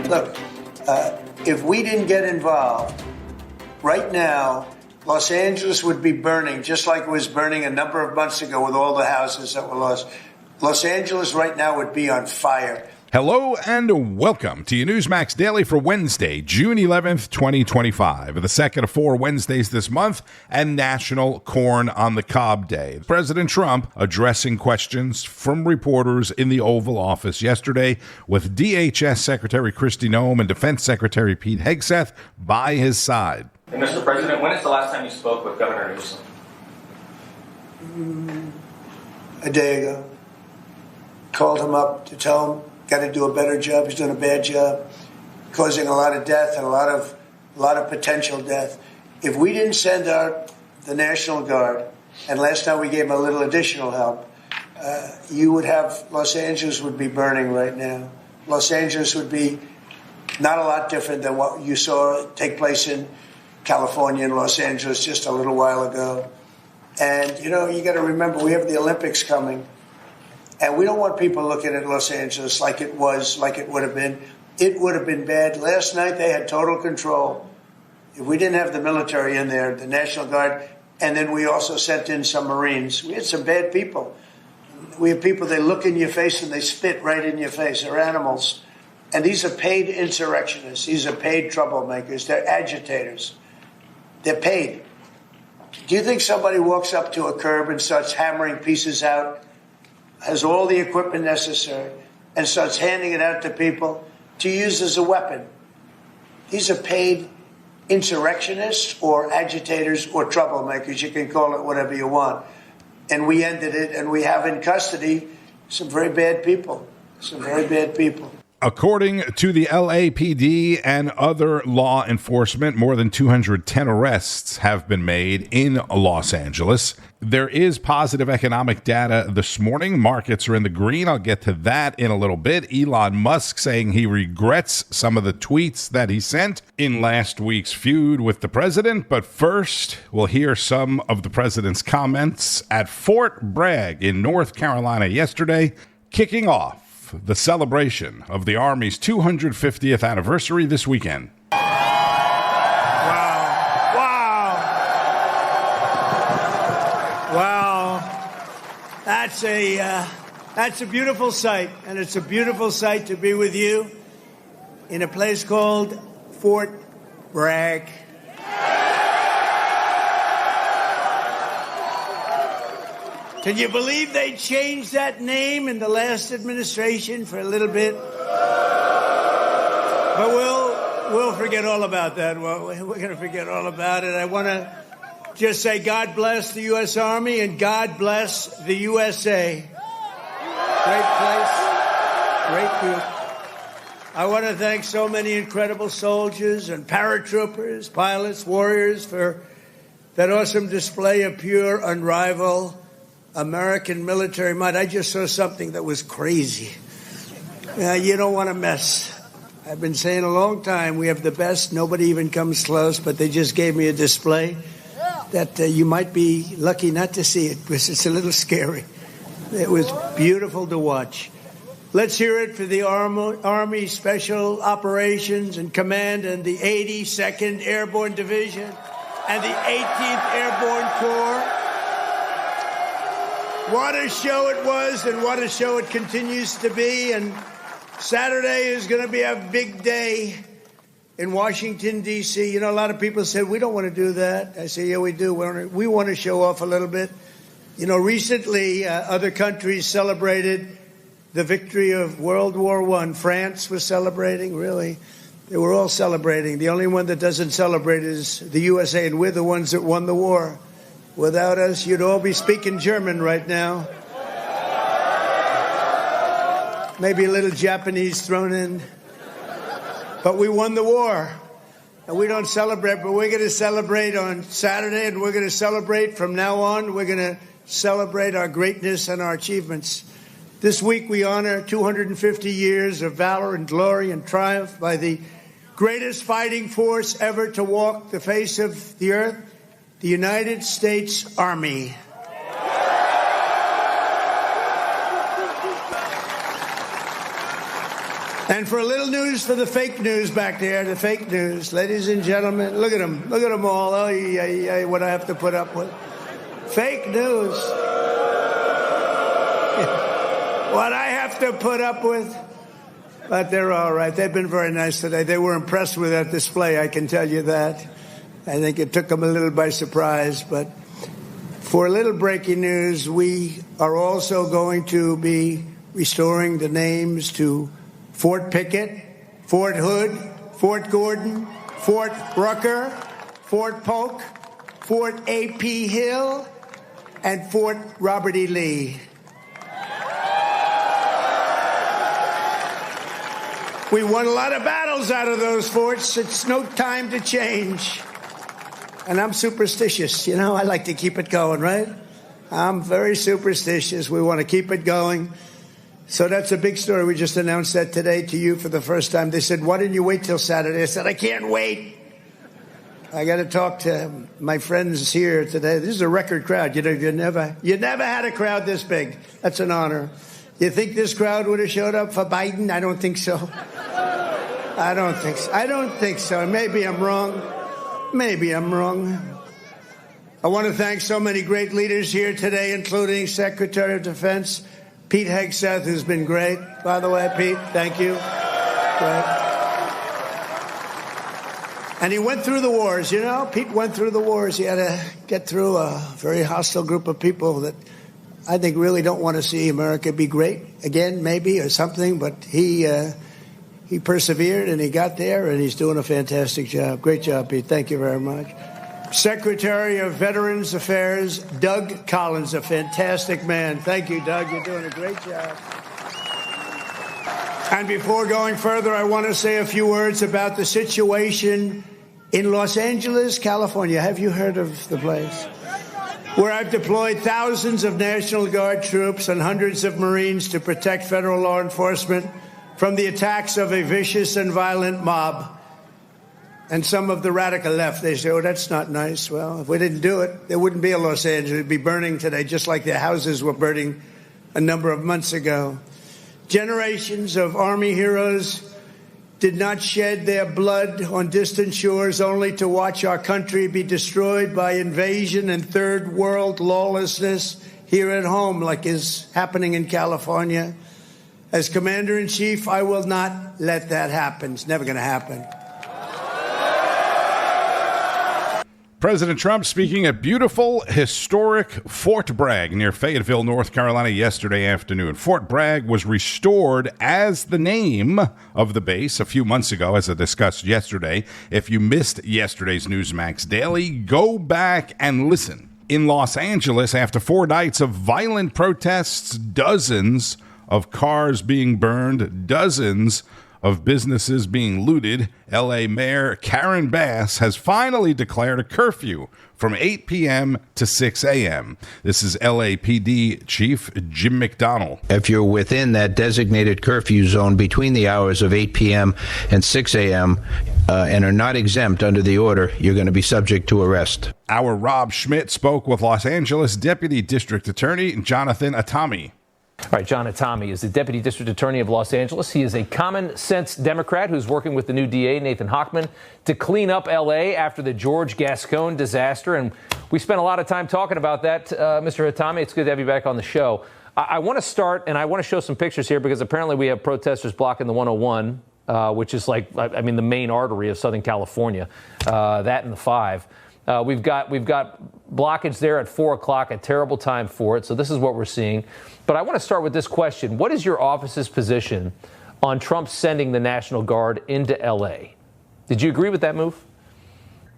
Look, if we didn't get involved, right now, Los Angeles would be burning, just like it was burning a number of months ago with all the houses that were lost. Los Angeles right now would be on fire. Hello and welcome to your Newsmax Daily for Wednesday, June 11th, 2025, the second of 4 Wednesdays this month, and National Corn on the Cob Day. President Trump addressing questions from reporters in the Oval Office yesterday with DHS Secretary Kristi Noem and Defense Secretary Pete Hegseth by his side. And Mr. President, when is the last time you spoke with Governor Newsom? A day ago. Called him up to tell him got to do a better job. He's doing a bad job, causing a lot of death and a lot of potential death. If we didn't send out the National Guard, and last time we gave him a little additional help, you would have Los Angeles would be burning right now. Los Angeles would be not a lot different than what you saw take place in California and Los Angeles just a little while ago. And, you know, you got to remember, we have the Olympics coming. And we don't want people looking at Los Angeles like it would have been. It would have been bad. Last night they had total control. If we didn't have the military in there, the National Guard, and then we also sent in some Marines, we had some bad people. We have people, they look in your face and they spit right in your face. They're animals. And these are paid insurrectionists. These are paid troublemakers. They're agitators. They're paid. Do you think somebody walks up to a curb and starts hammering pieces out, has all the equipment necessary, and starts handing it out to people to use as a weapon? These are paid insurrectionists or agitators or troublemakers. You can call it whatever you want. And we ended it, and we have in custody some very bad people. Some very bad people. According to the LAPD and other law enforcement, more than 210 arrests have been made in Los Angeles. There is positive economic data this morning. Markets are in the green. I'll get to that in a little bit. Elon Musk saying he regrets some of the tweets that he sent in last week's feud with the president. But first, we'll hear some of the president's comments at Fort Bragg in North Carolina yesterday, kicking off the celebration of the Army's 250th anniversary this weekend. Wow. That's a beautiful sight, and it's a beautiful sight to be with you in a place called Fort Bragg. Can you believe they changed that name in the last administration for a little bit? But we'll forget all about that. Well, we're going to forget all about it. I want to just say God bless the U.S. Army and God bless the USA. Great place, great group. I want to thank so many incredible soldiers and paratroopers, pilots, warriors for that awesome display of pure, unrivaled American military might. I just saw something that was crazy. You don't want to mess. I've been saying a long time, we have the best. Nobody even comes close, but they just gave me a display that you might be lucky not to see it because it's a little scary. It was beautiful to watch. Let's hear it for the Army Special Operations and Command and the 82nd Airborne Division and the 18th Airborne Corps. What a show it was, and what a show it continues to be. And Saturday is going to be a big day in Washington, D.C. You know, a lot of people said, we don't want to do that. I say, yeah, we do. We want to show off a little bit. You know, recently, other countries celebrated the victory of World War I. France was celebrating, really. They were all celebrating. The only one that doesn't celebrate is the USA, and we're the ones that won the war. Without us, you'd all be speaking German right now. Maybe a little Japanese thrown in. But we won the war. And we don't celebrate, but we're going to celebrate on Saturday, and we're going to celebrate from now on. We're going to celebrate our greatness and our achievements. This week we honor 250 years of valor and glory and triumph by the greatest fighting force ever to walk the face of the earth, the United States Army. And for a little news for the fake news back there, the fake news, ladies and gentlemen, look at them all. Oh, yeah, what I have to put up with. Fake news. What I have to put up with. But they're all right. They've been very nice today. They were impressed with that display, I can tell you that. I think it took them a little by surprise. But for a little breaking news, we are also going to be restoring the names to Fort Pickett, Fort Hood, Fort Gordon, Fort Rucker, Fort Polk, Fort A.P. Hill, and Fort Robert E. Lee. We won a lot of battles out of those forts. It's no time to change. And I'm superstitious. You know, I like to keep it going, right? I'm very superstitious. We want to keep it going. So that's a big story. We just announced that today to you for the first time. They said, why didn't you wait till Saturday? I said, I can't wait. I got to talk to my friends here today. This is a record crowd. You know, you never had a crowd this big. That's an honor. You think this crowd would have showed up for Biden? I don't think so. I don't think so. Maybe I'm wrong. I want to thank so many great leaders here today, including Secretary of Defense Pete Hegseth, who's been great. By the way, Pete, thank you. Great. And he went through the wars, you know. Pete went through the wars. He had to get through a very hostile group of people that I think really don't want to see America be great again, maybe, or something. But he persevered, and he got there, and he's doing a fantastic job. Great job, Pete. Thank you very much. Secretary of Veterans Affairs, Doug Collins, a fantastic man. Thank you, Doug. You're doing a great job. And before going further, I want to say a few words about the situation in Los Angeles, California. Have you heard of the place? Where I've deployed thousands of National Guard troops and hundreds of Marines to protect federal law enforcement from the attacks of a vicious and violent mob. And some of the radical left, they say, oh, that's not nice. Well, if we didn't do it, there wouldn't be a Los Angeles. It would be burning today, just like their houses were burning a number of months ago. Generations of Army heroes did not shed their blood on distant shores only to watch our country be destroyed by invasion and third world lawlessness here at home, like is happening in California. As Commander-in-Chief, I will not let that happen. It's never going to happen. President Trump speaking at beautiful, historic Fort Bragg near Fayetteville, North Carolina yesterday afternoon. Fort Bragg was restored as the name of the base a few months ago, as I discussed yesterday. If you missed yesterday's Newsmax Daily, go back and listen. In Los Angeles, after 4 nights of violent protests, dozens of cars being burned, dozens of businesses being looted, L.A. Mayor Karen Bass has finally declared a curfew from 8 p.m. to 6 a.m. This is LAPD Chief Jim McDonnell. If you're within that designated curfew zone between the hours of 8 p.m. and 6 a.m. And are not exempt under the order, you're going to be subject to arrest. Our Rob Schmitt spoke with Los Angeles Deputy District Attorney Jonathan Hatami. All right, John Hatami is the Deputy District Attorney of Los Angeles. He is a common-sense Democrat who's working with the new DA, Nathan Hochman, to clean up L.A. after the George Gascon disaster. And we spent a lot of time talking about that. Mr. Hatami, it's good to have you back on the show. I want to start, and I want to show some pictures here because apparently we have protesters blocking the 101, which is like, I mean, the main artery of Southern California, that and the 5. We've got blockage there at 4 o'clock, a terrible time for it. So this is what we're seeing. But I want to start with this question. What is your office's position on Trump sending the National Guard into L.A.? Did you agree with that move?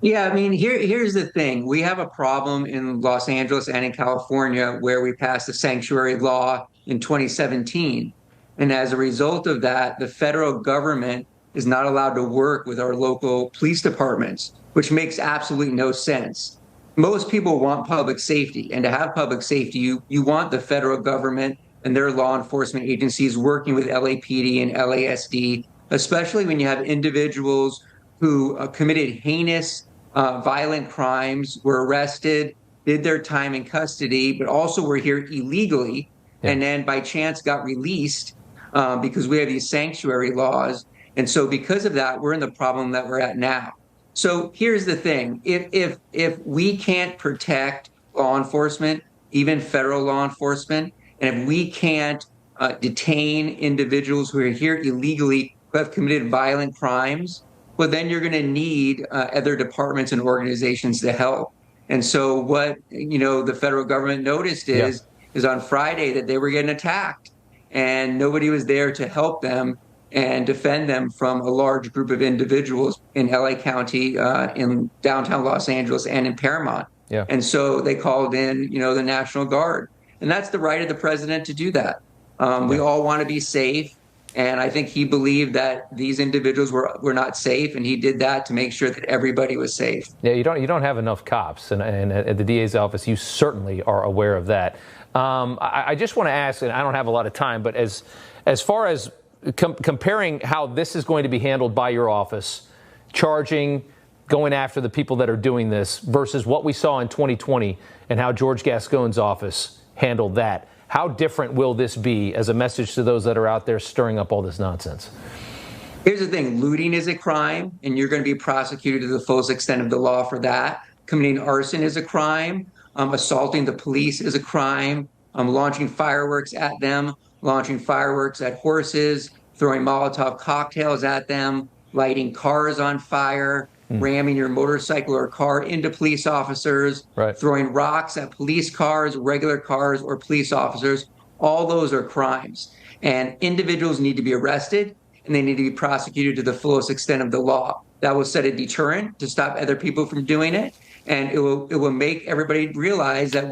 Yeah, I mean, here's the thing. We have a problem in Los Angeles and in California where we passed a sanctuary law in 2017. And as a result of that, the federal government is not allowed to work with our local police departments, which makes absolutely no sense. Most people want public safety, and to have public safety, you want the federal government and their law enforcement agencies working with LAPD and LASD, especially when you have individuals who committed heinous, violent crimes, were arrested, did their time in custody, but also were here illegally, and then by chance got released. because we have these sanctuary laws. And so because of that, we're in the problem that we're at now. So here's the thing. If we can't protect law enforcement, even federal law enforcement, and if we can't detain individuals who are here illegally, who have committed violent crimes, well, then you're going to need other departments and organizations to help. And so what, the federal government noticed is on Friday that they were getting attacked, and nobody was there to help them and defend them from a large group of individuals in LA County, in downtown Los Angeles, and in Paramount. Yeah. And so they called in, the National Guard. And that's the right of the president to do that. We all want to be safe. And I think he believed that these individuals were not safe, and he did that to make sure that everybody was safe. Yeah, you don't have enough cops, and at the DA's office, you certainly are aware of that. I just want to ask, and I don't have a lot of time, but as far as comparing how this is going to be handled by your office, charging, going after the people that are doing this, versus what we saw in 2020 and how George Gascon's office handled that. How different will this be as a message to those that are out there stirring up all this nonsense? Here's the thing. Looting is a crime, and you're going to be prosecuted to the fullest extent of the law for that. Committing arson is a crime. Assaulting the police is a crime. Launching fireworks at them, launching fireworks at horses, throwing Molotov cocktails at them, lighting cars on fire, ramming your motorcycle or car into police officers, throwing rocks at police cars, regular cars, or police officers. All those are crimes. And individuals need to be arrested, and they need to be prosecuted to the fullest extent of the law. That will set a deterrent to stop other people from doing it. And it will make everybody realize that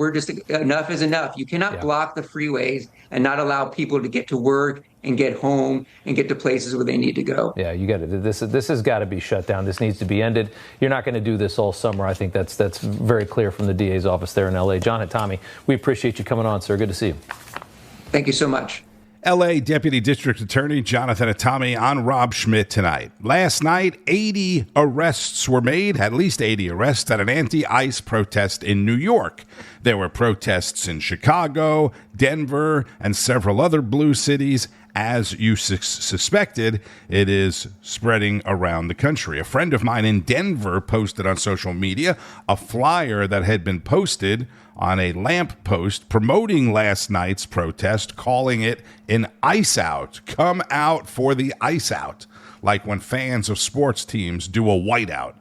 enough is enough. You cannot block the freeways and not allow people to get to work and get home and get to places where they need to go. Yeah, you got it. This has got to be shut down. This needs to be ended. You're not going to do this all summer. I think that's very clear from the DA's office there in L.A. John Hatami, we appreciate you coming on, sir. Good to see you. Thank you so much. L.A. Deputy District Attorney Jonathan Hatami on Rob Schmitt Tonight. Last night, 80 arrests were made, at least 80 arrests, at an anti-ICE protest in New York. There were protests in Chicago, Denver, and several other blue cities. As you suspected, it is spreading around the country. A friend of mine in Denver posted on social media a flyer that had been posted on a lamp post promoting last night's protest, calling it an ice out. Come out for the ice out. Like when fans of sports teams do a whiteout,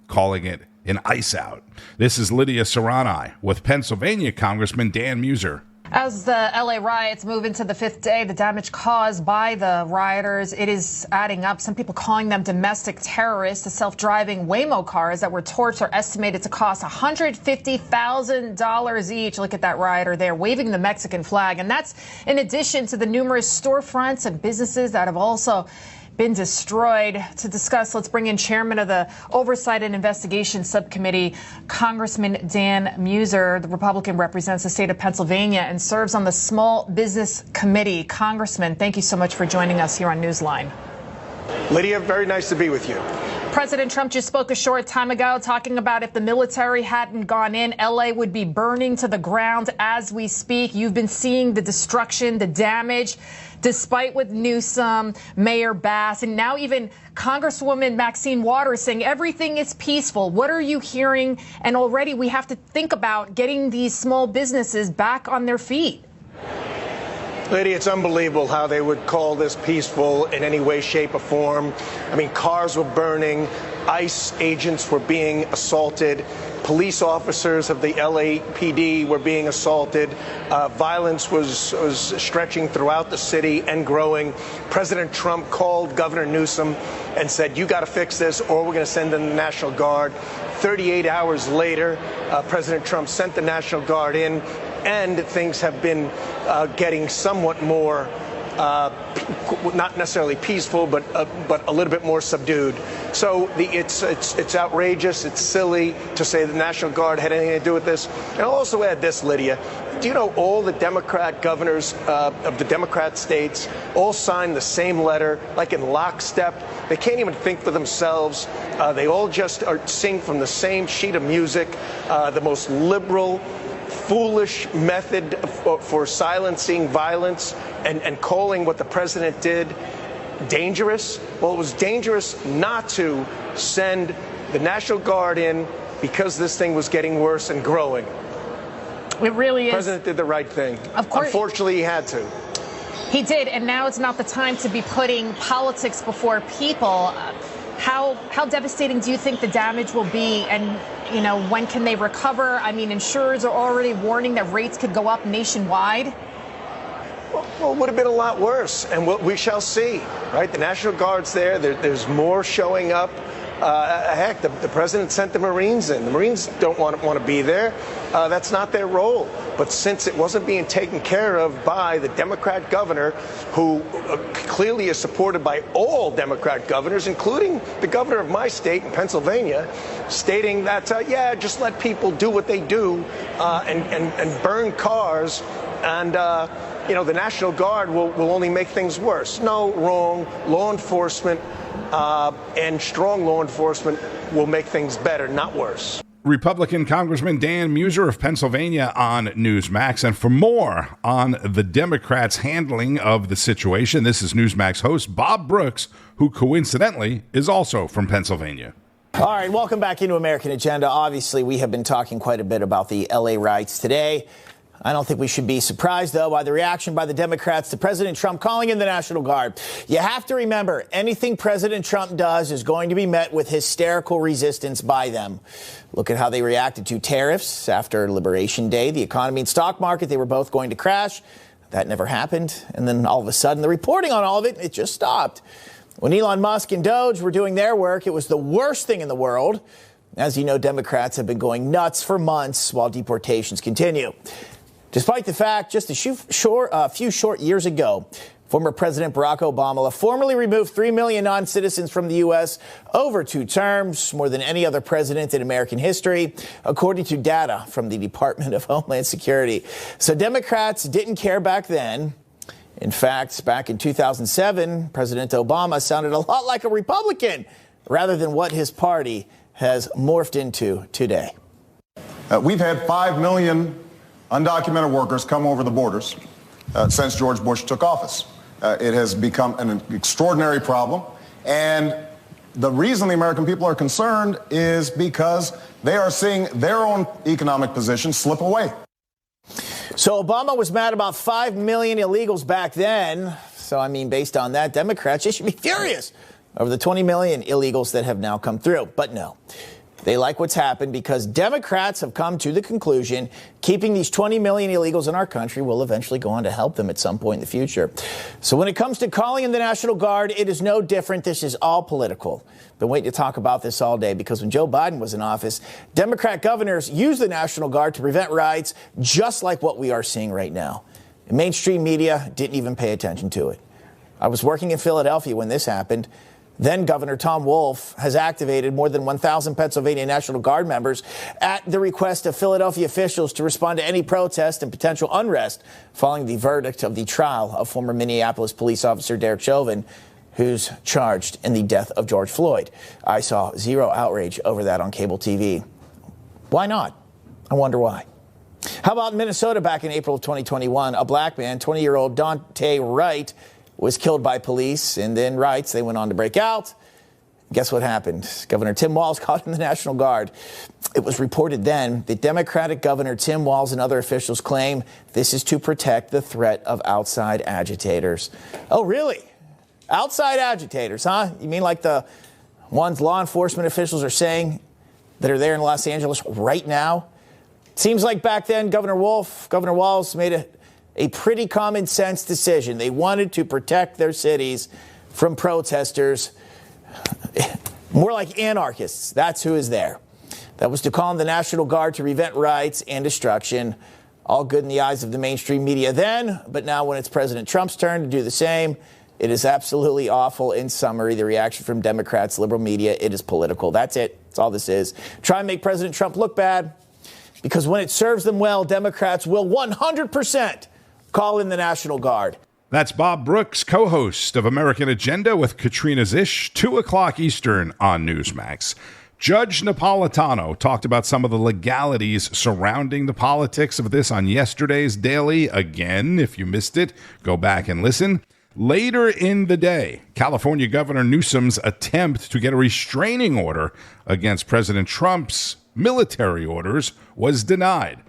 calling it an ice out. This is Lydia Serrani with Pennsylvania Congressman Dan Muer. As the LA riots move into the fifth day, the damage caused by the rioters, it is adding up. Some people calling them domestic terrorists. The self-driving Waymo cars that were torched are estimated to cost $150,000 each. Look at that rioter there waving the Mexican flag. And that's in addition to the numerous storefronts and businesses that have also been destroyed. To discuss, let's bring in Chairman of the Oversight and Investigation Subcommittee, Congressman Dan Muer. The Republican represents the state of Pennsylvania and serves on the Small Business Committee. Congressman, thank you so much for joining us here on Newsline. Lydia, very nice to be with you. President Trump just spoke a short time ago talking about if the military hadn't gone in, L.A. would be burning to the ground as we speak. You've been seeing the destruction, the damage, despite what Newsom, Mayor Bass, and now even Congresswoman Maxine Waters saying everything is peaceful. What are you hearing? And already we have to think about getting these small businesses back on their feet. Lydia, it's unbelievable how they would call this peaceful in any way, shape, or form. I mean, cars were burning, ICE agents were being assaulted, police officers of the LAPD were being assaulted. Violence was stretching throughout the city and growing. President Trump called Governor Newsom and said, you got to fix this or we're going to send in the National Guard. 38 hours later, President Trump sent the National Guard in, and things have been getting somewhat more, not necessarily peaceful, but a little bit more subdued. So it's outrageous, it's silly to say the National Guard had anything to do with this. And I'll also add this, Lydia. Do you know all the Democrat governors of the Democrat states all signed the same letter, like in lockstep? They can't even think for themselves. They all just sing from the same sheet of music. The most liberal, foolish method for silencing violence and calling what the president did dangerous? Well, it was dangerous not to send the National Guard in because this thing was getting worse and growing. It really is. The president did the right thing. Of course. Unfortunately, he had to. He did, and now it's not the time to be putting politics before people. How devastating do you think the damage will be, and when can they recover? I mean, insurers are already warning that rates could go up nationwide. Well, it would have been a lot worse, and we shall see, right? The National Guard's there. There's more showing up. Heck, the president sent the Marines in. The Marines don't want to be there. That's not their role. But since it wasn't being taken care of by the Democrat governor, who clearly is supported by all Democrat governors, including the governor of my state in Pennsylvania, stating that, just let people do what they do and burn cars, and the National Guard will only make things worse. No, wrong. Law enforcement and strong law enforcement will make things better, not worse. Republican Congressman Dan Muer of Pennsylvania on Newsmax. And for more on the Democrats' handling of the situation, this is Newsmax host Bob Brooks, who coincidentally is also from Pennsylvania. All right, welcome back into American Agenda. Obviously, we have been talking quite a bit about the L.A. riots today. I don't think we should be surprised, though, by the reaction by the Democrats to President Trump calling in the National Guard. You have to remember, anything President Trump does is going to be met with hysterical resistance by them. Look at how they reacted to tariffs after Liberation Day. The economy and stock market, they were both going to crash. That never happened. And then all of a sudden, the reporting on all of it just stopped. When Elon Musk and Doge were doing their work, it was the worst thing in the world. As you know, Democrats have been going nuts for months while deportations continue. Despite the fact, just a few short years ago, former President Barack Obama formally removed 3 million non-citizens from the U.S. over 2 terms, more than any other president in American history, according to data from the Department of Homeland Security. So Democrats didn't care back then. In fact, back in 2007, President Obama sounded a lot like a Republican rather than what his party has morphed into today. We've had 5 million undocumented workers come over the borders since George Bush took office. It has become an extraordinary problem. And the reason the American people are concerned is because they are seeing their own economic position slip away. So Obama was mad about 5 million illegals back then. So, I mean, based on that, Democrats, they should be furious over the 20 million illegals that have now come through. But no. They like what's happened because Democrats have come to the conclusion keeping these 20 million illegals in our country will eventually go on to help them at some point in the future. So when it comes to calling in the National Guard, it is no different. This is all political. Been waiting to talk about this all day because when Joe Biden was in office, Democrat governors used the National Guard to prevent riots just like what we are seeing right now. The mainstream media didn't even pay attention to it. I was working in Philadelphia when this happened. Then Governor Tom Wolf has activated more than 1,000 Pennsylvania National Guard members at the request of Philadelphia officials to respond to any protest and potential unrest following the verdict of the trial of former Minneapolis police officer Derek Chauvin, who's charged in the death of George Floyd. I saw zero outrage over that on cable TV. Why not? I wonder why. How about in Minnesota back in April of 2021, a black man, 20-year-old Dante Wright, was killed by police, and then riots, they went on to break out. Guess what happened? Governor Tim Walz called in the National Guard. It was reported then that Democratic Governor Tim Walz and other officials claim this is to protect the threat of outside agitators. Oh, really? Outside agitators, huh? You mean like the ones law enforcement officials are saying that are there in Los Angeles right now? Seems like back then, Governor Walz made a pretty common sense decision. They wanted to protect their cities from protesters, more like anarchists. That's who is there. That was to call on the National Guard to prevent riots and destruction. All good in the eyes of the mainstream media then, but now when it's President Trump's turn to do the same, it is absolutely awful. In summary, the reaction from Democrats, liberal media, it is political. That's it. That's all this is. Try and make President Trump look bad, because when it serves them well, Democrats will 100% call in the National Guard. That's Bob Brooks, co-host of American Agenda with Katrina Zish, 2 o'clock Eastern on Newsmax. Judge Napolitano talked about some of the legalities surrounding the politics of this on yesterday's Daily. Again, if you missed it, go back and listen. Later in the day, California Governor Newsom's attempt to get a restraining order against President Trump's military orders was denied.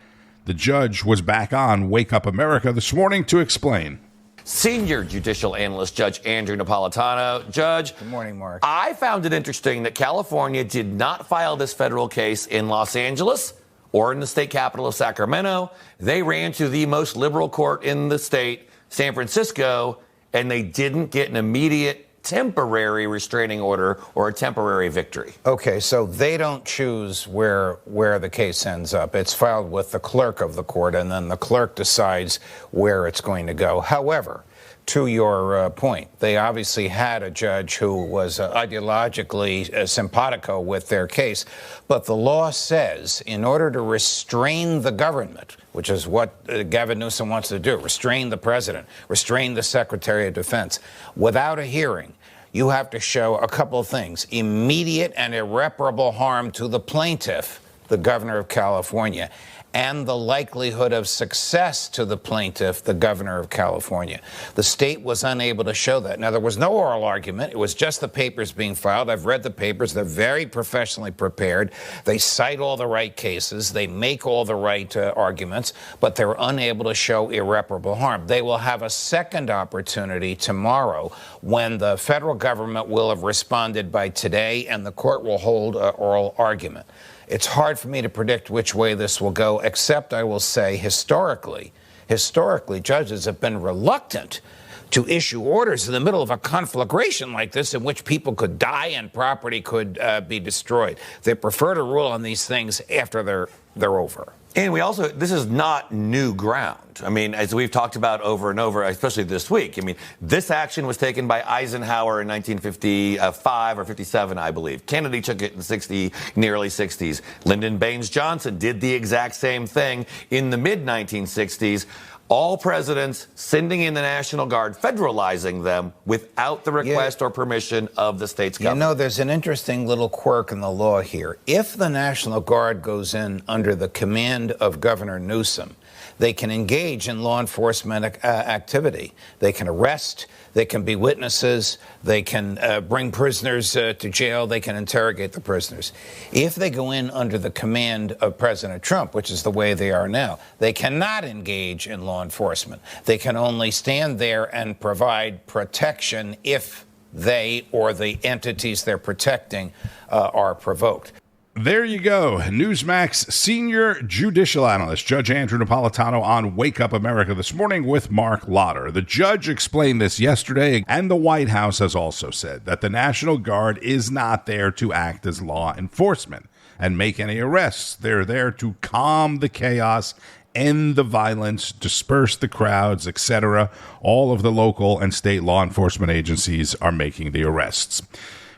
The judge was back on Wake Up America this morning to explain. Senior judicial analyst Judge Andrew Napolitano. Judge, good morning, Mark. I found it interesting that California did not file this federal case in Los Angeles or in the state capital of Sacramento. They ran to the most liberal court in the state, San Francisco, and they didn't get an immediate temporary restraining order or a temporary victory. Okay, so they don't choose where the case ends up. It's filed with the clerk of the court, and then the clerk decides where it's going to go. However, to your point, they obviously had a judge who was ideologically simpatico with their case. But the law says in order to restrain the government, which is what Gavin Newsom wants to do, restrain the president, restrain the Secretary of Defense, without a hearing, you have to show a couple of things. Immediate and irreparable harm to the plaintiff, the governor of California, and the likelihood of success to the plaintiff, the governor of California. The state was unable to show that. Now, there was no oral argument. It was just the papers being filed. I've read the papers. They're very professionally prepared. They cite all the right cases. They make all the right arguments, but they're unable to show irreparable harm. They will have a second opportunity tomorrow when the federal government will have responded by today and the court will hold an oral argument. It's hard for me to predict which way this will go, except I will say historically, judges have been reluctant to issue orders in the middle of a conflagration like this in which people could die and property could be destroyed. They prefer to rule on these things after they're over. And this is not new ground. I mean, as we've talked about over and over, especially this week, I mean, this action was taken by Eisenhower in 1955 or 57, I believe. Kennedy took it in the early 60s. Lyndon Baines Johnson did the exact same thing in the mid-1960s. All presidents sending in the National Guard, federalizing them without the request or permission of the state's government. You know, there's an interesting little quirk in the law here. If the National Guard goes in under the command of Governor Newsom, they can engage in law enforcement activity. They can arrest, they can be witnesses, they can bring prisoners to jail, they can interrogate the prisoners. If they go in under the command of President Trump, which is the way they are now, they cannot engage in law enforcement. They can only stand there and provide protection if they or the entities they're protecting are provoked. There you go. Newsmax senior judicial analyst Judge Andrew Napolitano on Wake Up America this morning with Mark Lotter. The judge explained this yesterday, and the White House has also said that the National Guard is not there to act as law enforcement and make any arrests. They're there to calm the chaos, end the violence, disperse the crowds, etc. All of the local and state law enforcement agencies are making the arrests.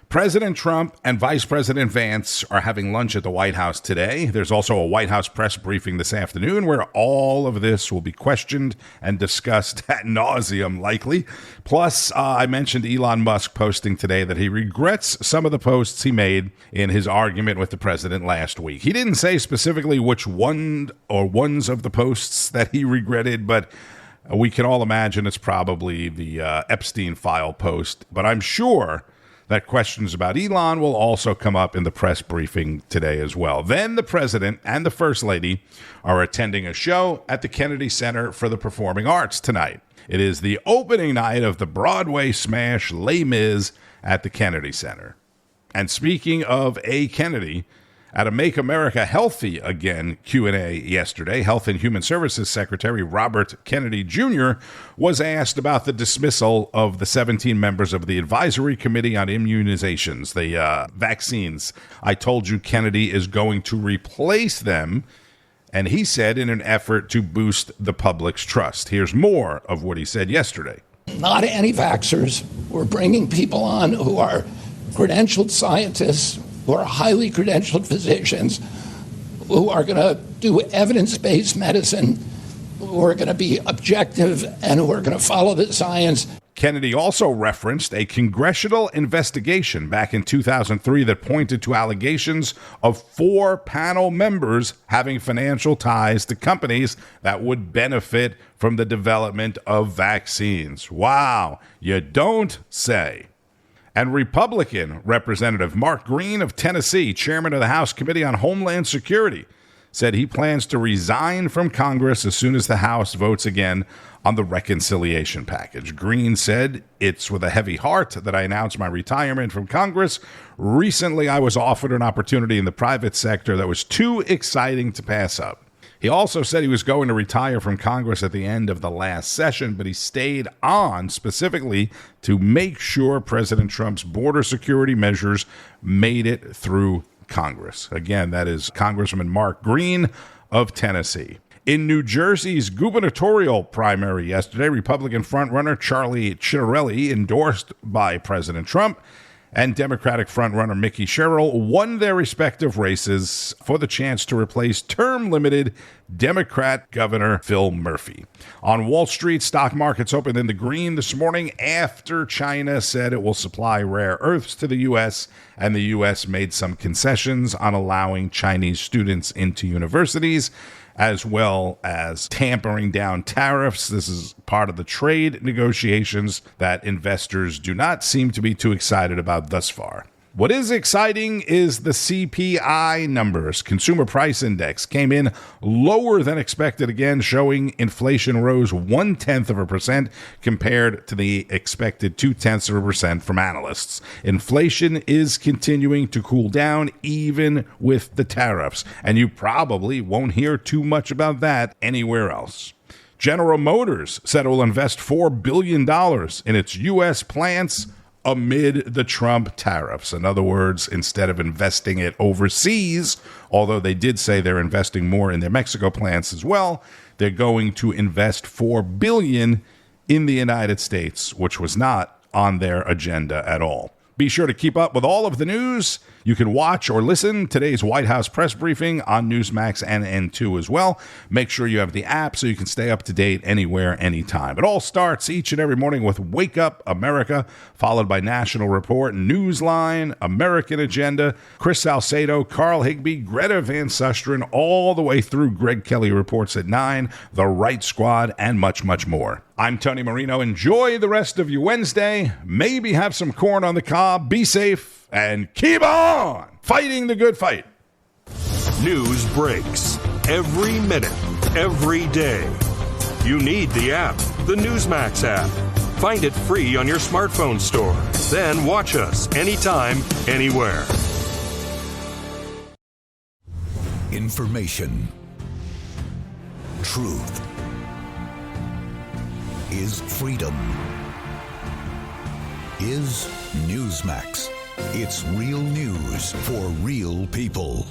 President Trump and Vice President Vance are having lunch at the White House today. There's also a White House press briefing this afternoon where all of this will be questioned and discussed ad nauseum, likely. Plus, I mentioned Elon Musk posting today that he regrets some of the posts he made in his argument with the president last week. He didn't say specifically which one or ones of the posts that he regretted, but we can all imagine it's probably the Epstein file post. But I'm sure that questions about Elon will also come up in the press briefing today as well. Then the president and the first lady are attending a show at the Kennedy Center for the Performing Arts tonight. It is the opening night of the Broadway smash Les Mis at the Kennedy Center. And speaking of A. Kennedy, at a Make America Healthy Again Q&A yesterday, Health and Human Services Secretary Robert Kennedy Jr. was asked about the dismissal of the 17 members of the Advisory Committee on Immunizations, the vaccines. I told you Kennedy is going to replace them, and he said in an effort to boost the public's trust. Here's more of what he said yesterday. Not anti-vaxxers. We're bringing people on who are credentialed scientists, who are highly credentialed physicians, who are going to do evidence-based medicine, who are going to be objective, and who are going to follow the science. Kennedy also referenced a congressional investigation back in 2003 that pointed to allegations of 4 panel members having financial ties to companies that would benefit from the development of vaccines. Wow, you don't say. And Republican Representative Mark Green of Tennessee, chairman of the House Committee on Homeland Security, said he plans to resign from Congress as soon as the House votes again on the reconciliation package. Green said, "It's with a heavy heart that I announced my retirement from Congress. Recently, I was offered an opportunity in the private sector that was too exciting to pass up." He also said he was going to retire from Congress at the end of the last session, but he stayed on specifically to make sure President Trump's border security measures made it through Congress. Again, that is Congressman Mark Green of Tennessee. In New Jersey's gubernatorial primary yesterday, Republican frontrunner Charlie Ciccarelli, endorsed by President Trump, and Democratic frontrunner Mickey Sherrill won their respective races for the chance to replace term-limited Democrat Governor Phil Murphy. On Wall Street, stock markets opened in the green this morning after China said it will supply rare earths to the U.S., and the U.S. made some concessions on allowing Chinese students into universities, as well as tampering down tariffs. This is part of the trade negotiations that investors do not seem to be too excited about thus far. What is exciting is the CPI numbers. Consumer Price Index came in lower than expected again, showing inflation rose 0.1% compared to the expected 0.2% from analysts. Inflation is continuing to cool down even with the tariffs, and you probably won't hear too much about that anywhere else. General Motors said it will invest $4 billion in its U.S. plants amid the Trump tariffs. In other words, instead of investing it overseas, although they did say they're investing more in their Mexico plants as well, they're going to invest $4 billion in the United States, which was not on their agenda at all. Be sure to keep up with all of the news. You can watch or listen today's White House press briefing on Newsmax and N2 as well. Make sure you have the app so you can stay up to date anywhere, anytime. It all starts each and every morning with Wake Up America, followed by National Report, Newsline, American Agenda, Chris Salcedo, Carl Higbee, Greta Van Susteren, all the way through Greg Kelly Reports at 9, The Right Squad, and much, much more. I'm Tony Marino. Enjoy the rest of your Wednesday. Maybe have some corn on the cob. Be safe and keep on fighting the good fight. News breaks every minute, every day. You need the app, the Newsmax app. Find it free on your smartphone store. Then watch us anytime, anywhere. Information. Truth is freedom. Is Newsmax. It's real news for real people.